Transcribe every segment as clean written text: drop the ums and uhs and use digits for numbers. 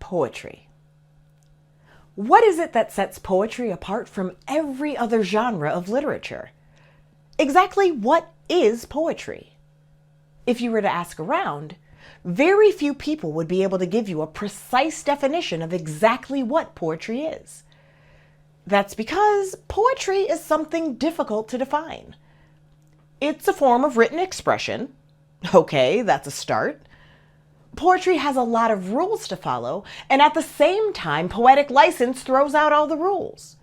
poetry. What is it that sets poetry apart from every other genre of literature? Exactly what is poetry? If you were to ask around, very few people would be able to give you a precise definition of exactly what poetry is. That's because poetry is something difficult to define. It's a form of written expression. Okay, that's a start. Poetry has a lot of rules to follow, and at the same time, poetic license throws out all the rules.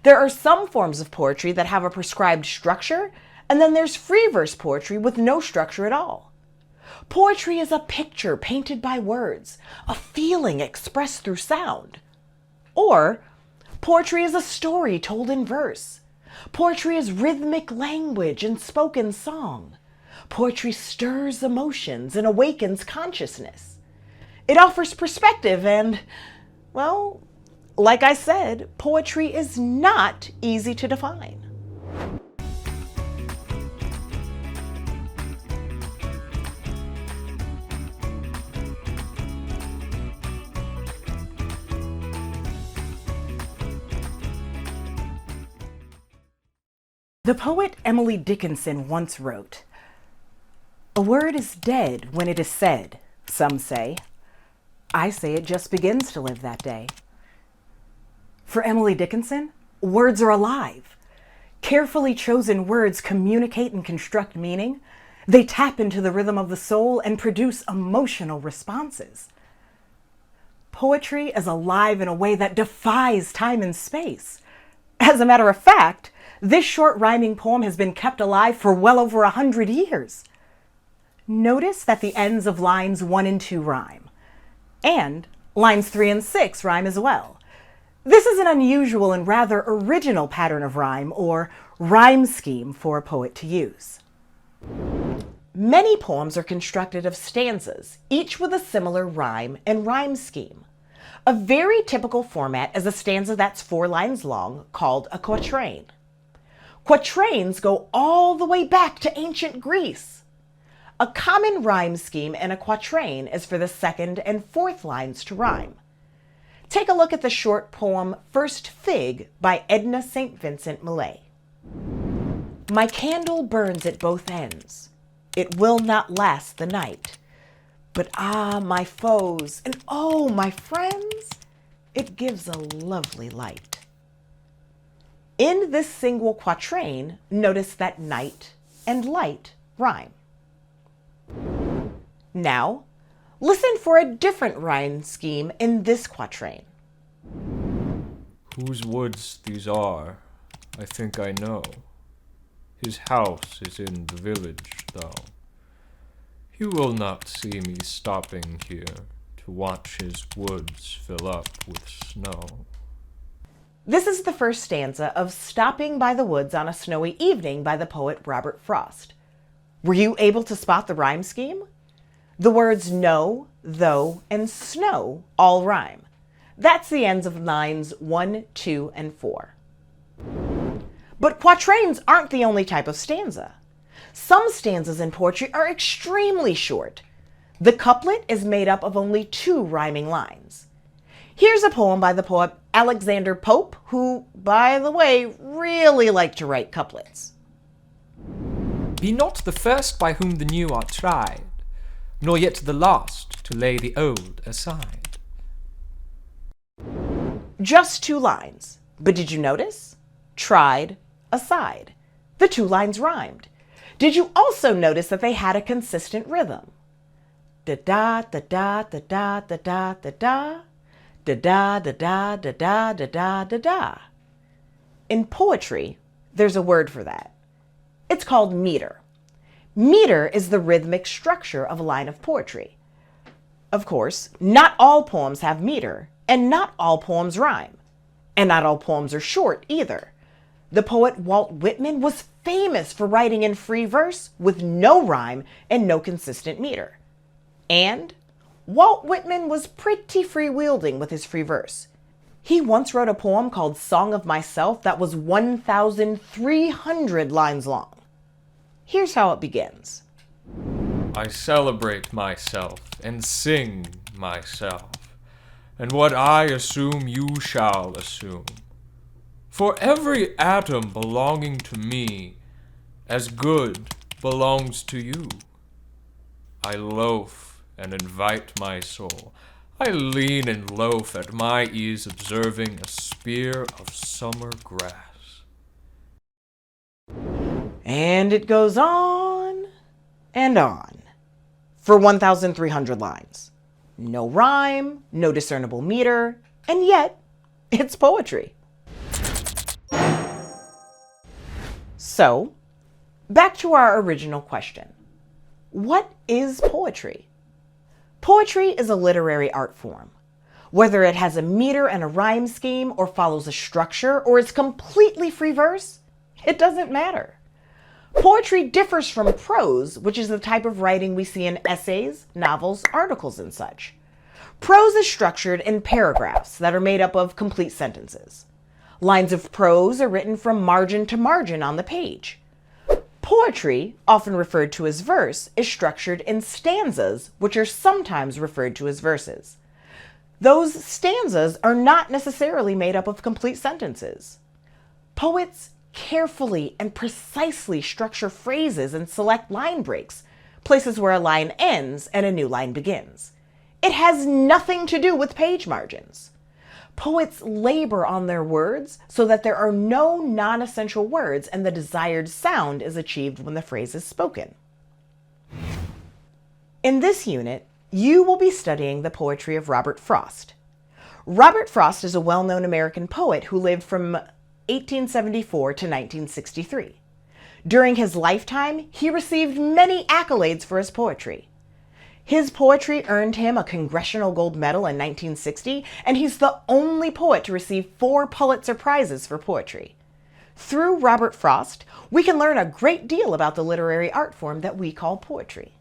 There are some forms of poetry that have a prescribed structure, and then there's free verse poetry with no structure at all. Poetry is a picture painted by words, a feeling expressed through sound. Or, poetry is a story told in verse. Poetry is rhythmic language and spoken song. Poetry stirs emotions and awakens consciousness. It offers perspective and, well, like I said, poetry is not easy to define. The poet Emily Dickinson once wrote, "A word is dead when it is said, some say. I say it just begins to live that day." For Emily Dickinson, words are alive. Carefully chosen words communicate and construct meaning. They tap into the rhythm of the soul and produce emotional responses. Poetry is alive in a way that defies time and space. As a matter of fact, this short rhyming poem has been kept alive for well over 100 years. Notice that the ends of lines 1 and 2 rhyme, and lines 3 and 6 rhyme as well. This is an unusual and rather original pattern of rhyme or rhyme scheme for a poet to use. Many poems are constructed of stanzas, each with a similar rhyme and rhyme scheme. A very typical format is a stanza that's 4 lines long, called a quatrain. Quatrains go all the way back to ancient Greece. A common rhyme scheme in a quatrain is for the 2nd and 4th lines to rhyme. Take a look at the short poem First Fig by Edna St. Vincent Millay. My candle burns at both ends. It will not last the night. But ah, my foes, and oh, my friends, it gives a lovely light. In this single quatrain, notice that night and light rhyme. Now, listen for a different rhyme scheme in this quatrain. Whose woods these are, I think I know. His house is in the village, though. He will not see me stopping here to watch his woods fill up with snow. This is the first stanza of Stopping by the Woods on a Snowy Evening by the poet Robert Frost. Were you able to spot the rhyme scheme? The words know, though, and snow all rhyme. That's the ends of lines 1, 2, and 4. But quatrains aren't the only type of stanza. Some stanzas in poetry are extremely short. The couplet is made up of only 2 rhyming lines. Here's a poem by the poet Alexander Pope, who, by the way, really liked to write couplets. Be not the first by whom the new are tried, nor yet the last to lay the old aside. Just 2 lines, but did you notice? Tried, aside. The 2 lines rhymed. Did you also notice that they had a consistent rhythm? Da-da, da-da, da-da, da-da, da-da. Da-da, da-da, da-da, da-da, da-da. In poetry, there's a word for that. It's called meter. Meter is the rhythmic structure of a line of poetry. Of course, not all poems have meter, and not all poems rhyme. And not all poems are short either. The poet Walt Whitman was famous for writing in free verse with no rhyme and no consistent meter. And Walt Whitman was pretty freewielding with his free verse. He once wrote a poem called Song of Myself that was 1,300 lines long. Here's how it begins. I celebrate myself and sing myself. and what I assume you shall assume. For every atom belonging to me, as good belongs to you. I loaf and invite my soul. I lean and loaf at my ease, observing a spear of summer grass. And it goes on and on for 1,300 lines. No rhyme, no discernible meter, and yet it's poetry. So, back to our original question. What is poetry? Poetry is a literary art form. Whether it has a meter and a rhyme scheme, or follows a structure, or is completely free verse, it doesn't matter. Poetry differs from prose, which is the type of writing we see in essays, novels, articles, and such. Prose is structured in paragraphs that are made up of complete sentences. Lines of prose are written from margin to margin on the page. Poetry, often referred to as verse, is structured in stanzas, which are sometimes referred to as verses. Those stanzas are not necessarily made up of complete sentences. Poets carefully and precisely structure phrases and select line breaks, places where a line ends and a new line begins. It has nothing to do with page margins. Poets labor on their words so that there are no non-essential words and the desired sound is achieved when the phrase is spoken. In this unit, you will be studying the poetry of Robert Frost. Robert Frost is a well-known American poet who lived from 1874 to 1963. During his lifetime, he received many accolades for his poetry. His poetry earned him a Congressional Gold Medal in 1960, and he's the only poet to receive 4 Pulitzer Prizes for poetry. Through Robert Frost, we can learn a great deal about the literary art form that we call poetry.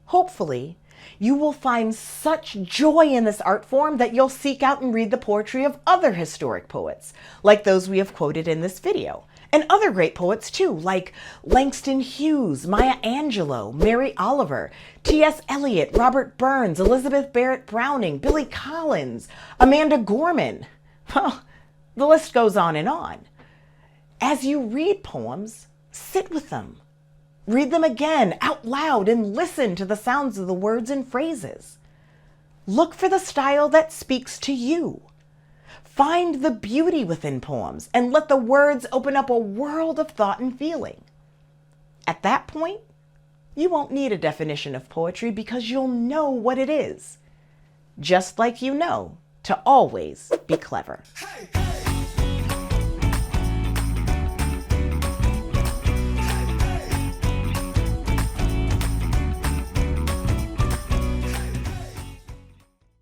Hopefully, you will find such joy in this art form that you'll seek out and read the poetry of other historic poets, like those we have quoted in this video, and other great poets too, like Langston Hughes, Maya Angelou, Mary Oliver, T.S. Eliot, Robert Burns, Elizabeth Barrett Browning, Billy Collins, Amanda Gorman. Well, the list goes on and on. As you read poems, sit with them. Read them again out loud and listen to the sounds of the words and phrases. Look for the style that speaks to you. Find the beauty within poems and let the words open up a world of thought and feeling. At that point, you won't need a definition of poetry because you'll know what it is. Just like you know to always be clever. Hey, hey.